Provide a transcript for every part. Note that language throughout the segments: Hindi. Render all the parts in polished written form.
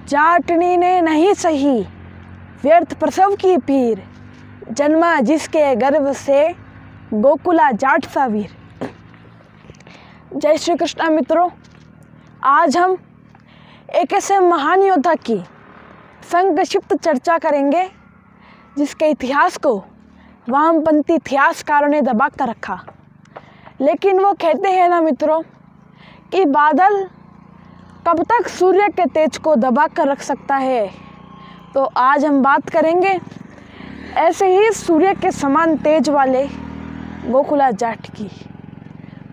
जाटनी ने नहीं सही व्यर्थ प्रसव की पीर, जन्मा जिसके गर्भ से गोकुला जाट सा वीर। जय श्री कृष्ण मित्रों, आज हम एक ऐसे महान योद्धा की संक्षिप्त चर्चा करेंगे जिसके इतिहास को वामपंथी इतिहासकारों ने दबा कर रखा। लेकिन वो कहते हैं ना मित्रों कि बादल कब तक सूर्य के तेज को दबा कर रख सकता है। तो आज हम बात करेंगे ऐसे ही सूर्य के समान तेज वाले गोकुला जाट की।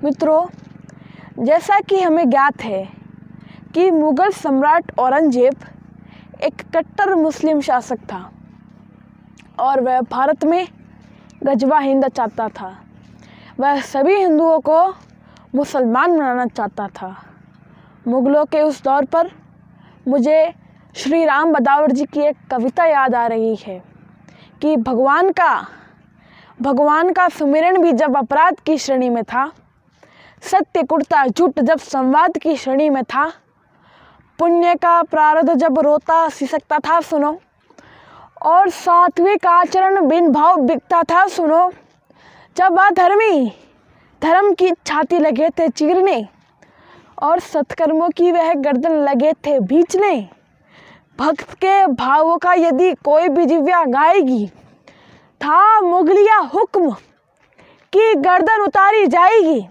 मित्रों, जैसा कि हमें ज्ञात है कि मुग़ल सम्राट औरंगजेब एक कट्टर मुस्लिम शासक था और वह भारत में गजवा हिंद चाहता था। वह सभी हिंदुओं को मुसलमान बनाना चाहता था। मुग़लों के उस दौर पर मुझे श्री राम बदावड़ जी की एक कविता याद आ रही है कि भगवान का सुमिरन भी जब अपराध की श्रेणी में था, सत्य कुटता झूठ जब संवाद की श्रेणी में था, पुण्य का प्रारब्ध जब रोता सिसकता था सुनो, और सात्विक आचरण बिन भाव बिकता था सुनो, जब अधर्मी धर्म की छाती लगे थे चीरने और सत्कर्मों की वह गर्दन लगे थे भींचने, भक्त के भावों का यदि कोई भी जिव्या गाएगी, था मुगलिया हुक्म की गर्दन उतारी जाएगी।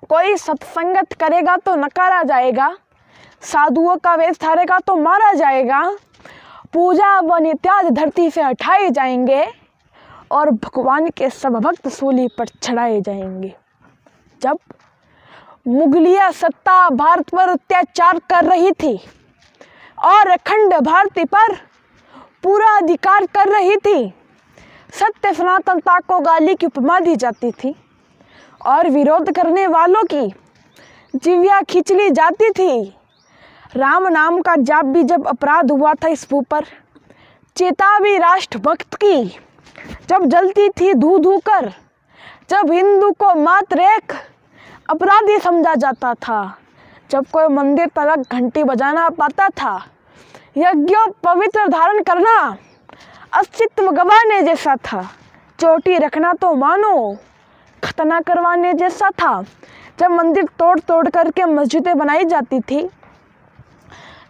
कोई सत्संगत करेगा तो नकारा जाएगा, साधुओं का वेश धारेगा तो मारा जाएगा, पूजा व नित्याज धरती से हटाए जाएंगे और भगवान के सब भक्त सूली पर चढ़ाए जाएंगे। जब मुगलिया सत्ता भारत पर अत्याचार कर रही थी और अखंड भारती पर पूरा अधिकार कर रही थी, सत्य सनातनता को गाली की उपमा दी जाती थी और विरोध करने वालों की जिव्या खींच ली जाती थी। राम नाम का जाप भी जब अपराध हुआ था इस भू पर, चेतावी राष्ट्रभक्त की जब जलती थी धू धू कर, जब हिंदू को मात्र एक अपराधी समझा जाता था, जब कोई मंदिर तक घंटी बजाना पाता था, यज्ञों पवित्र धारण करना अस्तित्व गंवाने जैसा था, चोटी रखना तो मानो खतना करवाने जैसा था, जब मंदिर तोड़ तोड़ करके मस्जिदें बनाई जाती थी,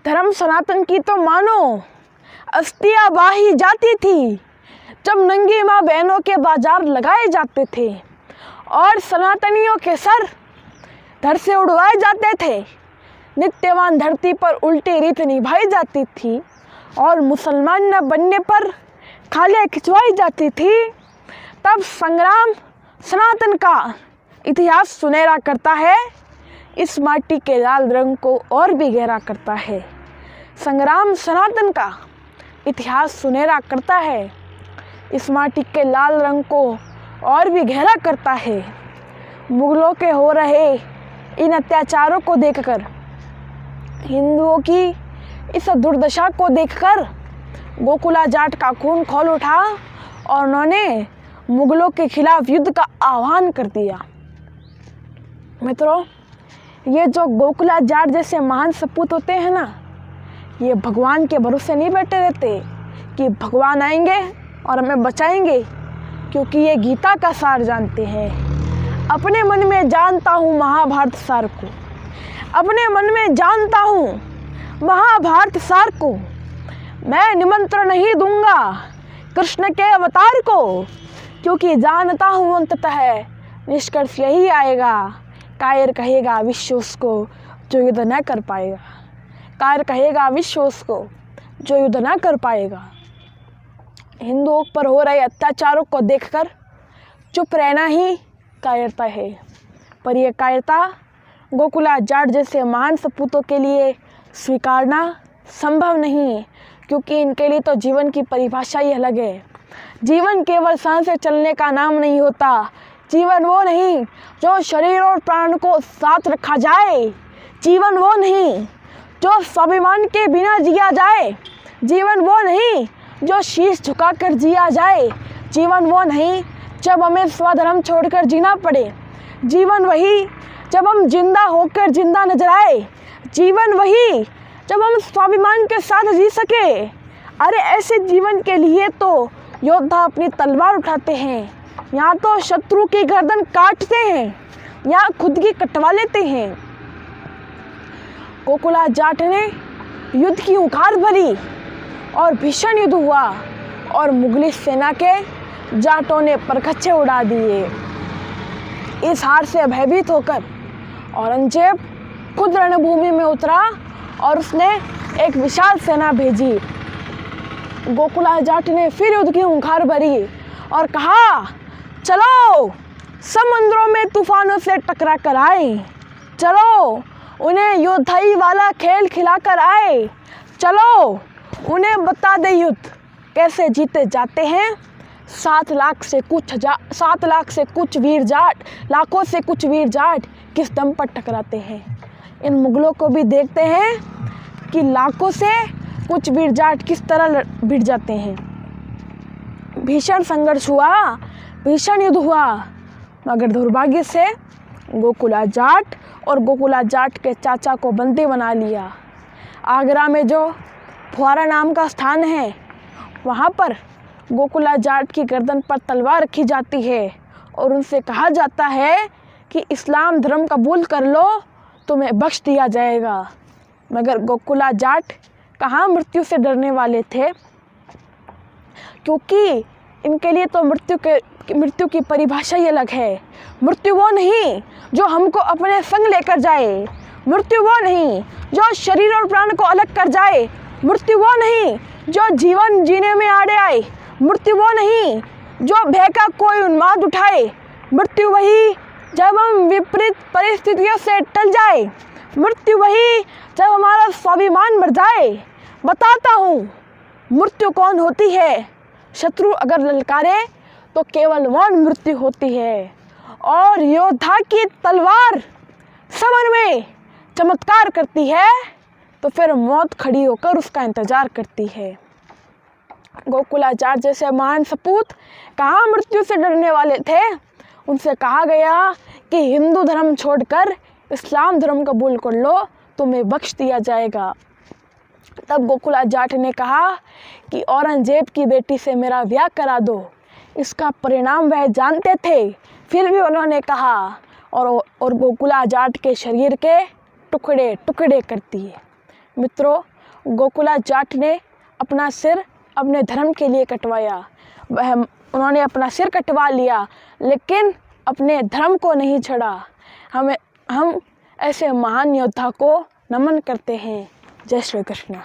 धर्म सनातन की तो मानो अस्थियां बाही जाती थी, जब नंगी माँ बहनों के बाजार लगाए जाते थे और सनातनियों के सर धड़ से उड़वाए जाते थे, नित्यवान धरती पर उल्टी रीत निभाई जाती थी और मुसलमान न बनने पर खालियाँ खिंचवाई जाती थी, तब संग्राम सनातन का इतिहास सुनहरा करता है, इस माटी के लाल रंग को और भी गहरा करता है। संग्राम सनातन का इतिहास सुनहरा करता है, इस माटी के लाल रंग को और भी गहरा करता है। मुगलों के हो रहे इन अत्याचारों को देखकर, हिंदुओं की इस दुर्दशा को देखकर गोकुला जाट का खून खौल उठा और उन्होंने मुगलों के खिलाफ युद्ध का आह्वान कर दिया। मित्रों, ये जो गोकुला जाट जैसे महान सपूत होते हैं ना, ये भगवान के भरोसे नहीं बैठे रहते कि भगवान आएंगे और हमें बचाएंगे, क्योंकि ये गीता का सार जानते हैं। अपने मन में जानता हूँ महाभारत सार को, अपने मन में जानता हूँ महाभारत सार को, मैं निमंत्रण नहीं दूंगा कृष्ण के अवतार को, क्योंकि जानता हूँ अंततः निष्कर्ष यही आएगा, कायर कहेगा विश्व उसको जो युद्ध न कर पाएगा, कायर कहेगा विश्व उसको जो युद्ध न कर पाएगा। हिंदुओं पर हो रहे अत्याचारों को देखकर चुप रहना ही कायरता है, पर यह कायरता गोकुला जाट जैसे महान सपूतों के लिए स्वीकारना संभव नहीं, क्योंकि इनके लिए तो जीवन की परिभाषा ही अलग है। जीवन केवल सांसें चलने का नाम नहीं होता, जीवन वो नहीं जो शरीर और प्राण को साथ रखा जाए, जीवन वो नहीं जो स्वाभिमान के बिना जिया जाए, जीवन वो नहीं जो शीश झुकाकर जिया जाए, जीवन वो नहीं जब हमें स्वधर्म छोड़कर जीना पड़े, जीवन वही जब हम जिंदा होकर जिंदा नजर आए, जीवन वही जब हम स्वाभिमान के साथ जी सके। अरे ऐसे जीवन के लिए तो योद्धा अपनी तलवार उठाते हैं, यहाँ तो शत्रु की गर्दन काटते हैं, यहाँ खुद की कटवा लेते हैं। गोकुला जाट ने युद्ध की हुंकार भरी और भीषण युद्ध हुआ और मुगली सेना के जाटों ने परखच्चे उड़ा दिए। इस हार से भयभीत होकर औरंगजेब खुद रणभूमि में उतरा और उसने एक विशाल सेना भेजी। गोकुला जाट ने फिर युद्ध की हुंकार भरी और कहा, चलो समुद्रों में तूफानों से टकरा कर आए, चलो उन्हें योद्धाई वाला खेल खिला कर आए, चलो उन्हें बता दे युद्ध कैसे जीते जाते हैं। 7 लाख से कुछ वीर जाट, लाखों से कुछ वीर जाट किस दम पर टकराते हैं। इन मुगलों को भी देखते हैं कि लाखों से कुछ वीर जाट किस तरह भिड़ जाते हैं। भीषण संघर्ष हुआ, भीषण युद्ध हुआ, मगर दुर्भाग्य से गोकुला जाट और गोकुला जाट के चाचा को बंदी बना लिया। आगरा में जो फुहारा नाम का स्थान है, वहाँ पर गोकुला जाट की गर्दन पर तलवार रखी जाती है और उनसे कहा जाता है कि इस्लाम धर्म कबूल कर लो, तुम्हें बख्श दिया जाएगा। मगर गोकुला जाट कहाँ मृत्यु से डरने वाले थे, क्योंकि इनके लिए तो मृत्यु की परिभाषा ही अलग है। मृत्यु वो नहीं जो हमको अपने संग लेकर जाए, मृत्यु वो नहीं जो शरीर और प्राण को अलग कर जाए, मृत्यु वो नहीं जो जीवन जीने में आड़े आए, मृत्यु वो नहीं जो भय का कोई उन्माद उठाए, मृत्यु वही जब हम विपरीत परिस्थितियों से टल जाए, मृत्यु वही जब हमारा स्वाभिमान मर जाए। बताता हूँ मृत्यु कौन होती है। शत्रु अगर ललकारे तो केवल मौन मृत्यु होती है, और योद्धा की तलवार समर में चमत्कार करती है तो फिर मौत खड़ी होकर उसका इंतजार करती है। गोकुला जाट जैसे महान सपूत कहाँ मृत्यु से डरने वाले थे। उनसे कहा गया कि हिंदू धर्म छोड़कर इस्लाम धर्म कबूल कर लो, तुम्हें बख्श दिया जाएगा। तब गोकुला जाट ने कहा कि औरंगजेब की बेटी से मेरा ब्याह करा दो। इसका परिणाम वह जानते थे, फिर भी उन्होंने कहा, और गोकुला जाट के शरीर के टुकड़े टुकड़े कर दिए। मित्रों, गोकुला जाट ने अपना सिर अपने धर्म के लिए कटवाया। उन्होंने अपना सिर कटवा लिया, लेकिन अपने धर्म को नहीं छोड़ा। हम ऐसे महान योद्धा को नमन करते हैं। जय श्री कृष्ण।